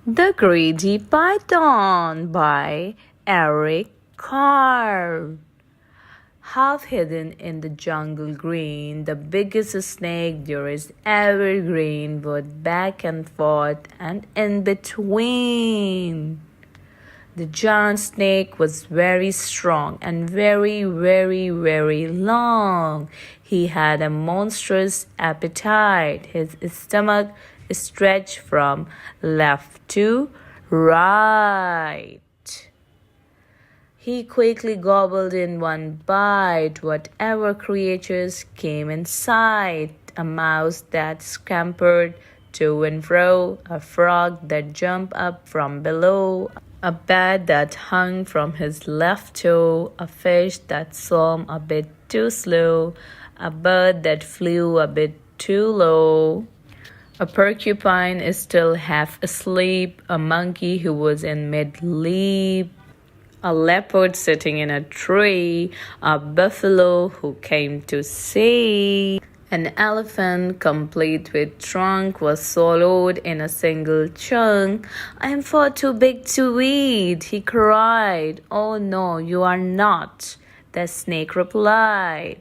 The Greedy Python by Eric Carle. Half hidden in the jungle green, the biggest snake there is ever green, both back and forth and in between. The giant snake was very strong and very, very, very long. He had a monstrous appetite. His stomach stretched from left to right. He quickly gobbled in one bite whatever creatures came in sight: a mouse that scampered to and fro, a frog that jumped up from below, a bat that hung from his left toe, a fish that swam a bit too slow, a bird that flew a bit too low. A porcupine is still half asleep, a monkey who was in mid-leap, a leopard sitting in a tree, a buffalo who came to see. An elephant, complete with trunk, was swallowed in a single chunk. "I am far too big to eat," he cried. "Oh no, you are not," the snake replied.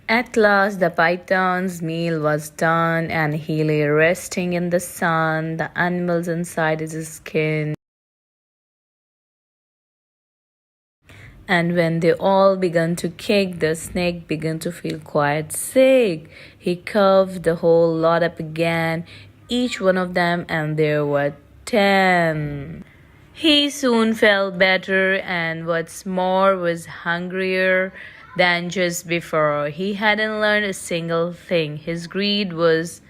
At last the python's meal was done, and he lay resting in the sun, the animals inside his skin. And when they all began to kick, the snake began to feel quite sick. He coughed the whole lot up again, each one of them, and there were 10. He soon felt better, and what's more, was hungrier than just before. He hadn't learned a single thing. His greed was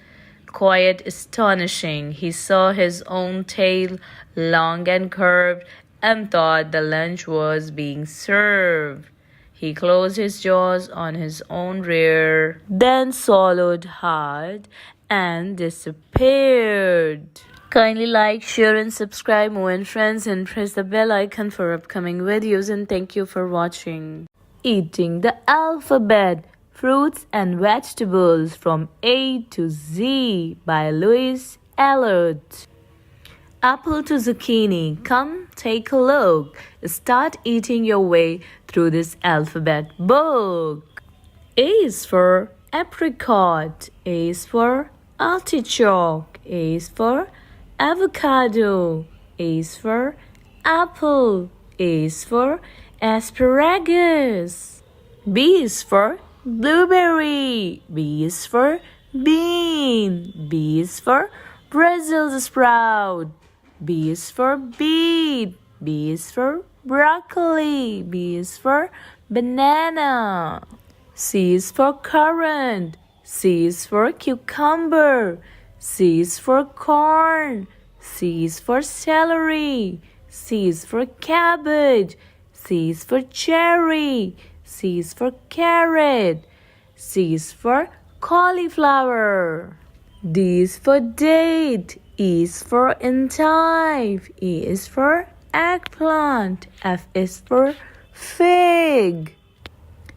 quite astonishing. He saw his own tail, long and curved, and thought the lunch was being served. He closed his jaws on his own rear, then swallowed hard and disappeared. Kindly like, share, and subscribe, Moen friends, and press the bell icon for upcoming videos. And thank you for watching. Eating the alphabet: Fruits and Vegetables from A to Z by aloud. Apple to zucchini, come take a look. Start eating your way through this alphabet book. A is for apricot. A is for artichoke. A is for avocado. A is for apple. A is for asparagus. B is for blueberry. B is for bean. B is for Brussels sprout. B is for beet. B is for broccoli. B is for banana. C is for currant. C is for cucumber. C is for corn. C is for celery. C is for cabbage. C is for cherry. C is for carrot. C is for cauliflower. D is for date. E is for endive. E is for eggplant. F is for fig.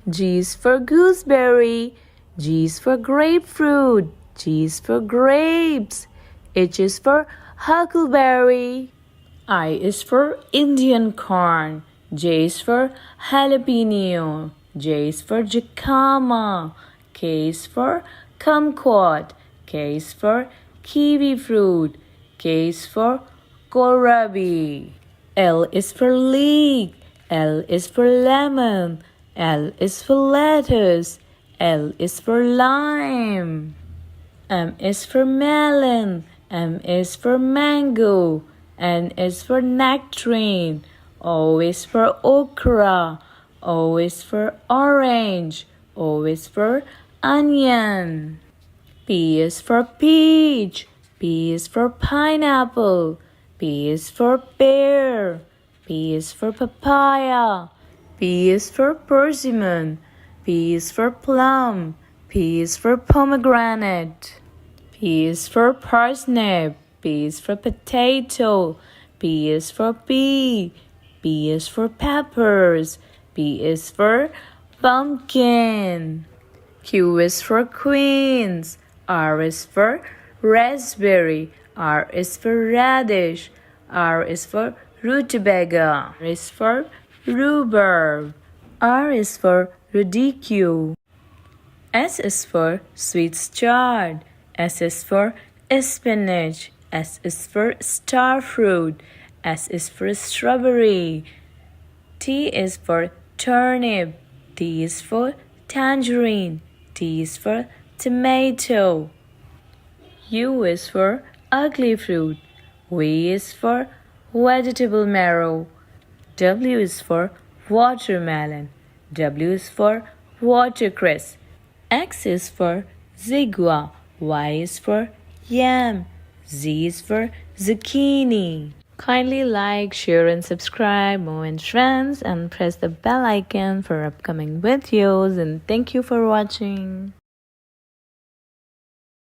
G is for gooseberry. G is for grapefruit. G is for grapes. H is for huckleberry. I is for Indian corn. J is for jalapeno. J is for jicama. K is for kumquat. K is for kiwi fruit. K is for kohlrabi. L is for leek. L is for lemon. L is for lettuce. L is for lime. M is for melon. M is for mango. N is for nectarine. O is for okra. O is for orange. O is for onion. P is for peach. P is for pineapple. P is for pear. P is for papaya. P is for persimmon. P is for plum. P is for pomegranate. P is for parsnip. P is for potato. P is for pea. P is for peppers. P is for pumpkin. Q is for queens. R is for raspberry. R is for radish. R is for rutabaga. R is for rhubarb. R is for radicchio. S is for sweet chard. S is for spinach. S is for star fruit. S is for strawberry. T is for turnip. T is for tangerine. T is for tomato. U is for ugly fruit. V is for vegetable marrow. W is for watermelon. W is for watercress. X is for zigua. Y is for yam. Z is for zucchini. Kindly like, share and subscribe, Moment Friends, and press the bell icon for upcoming videos, and thank you for watching.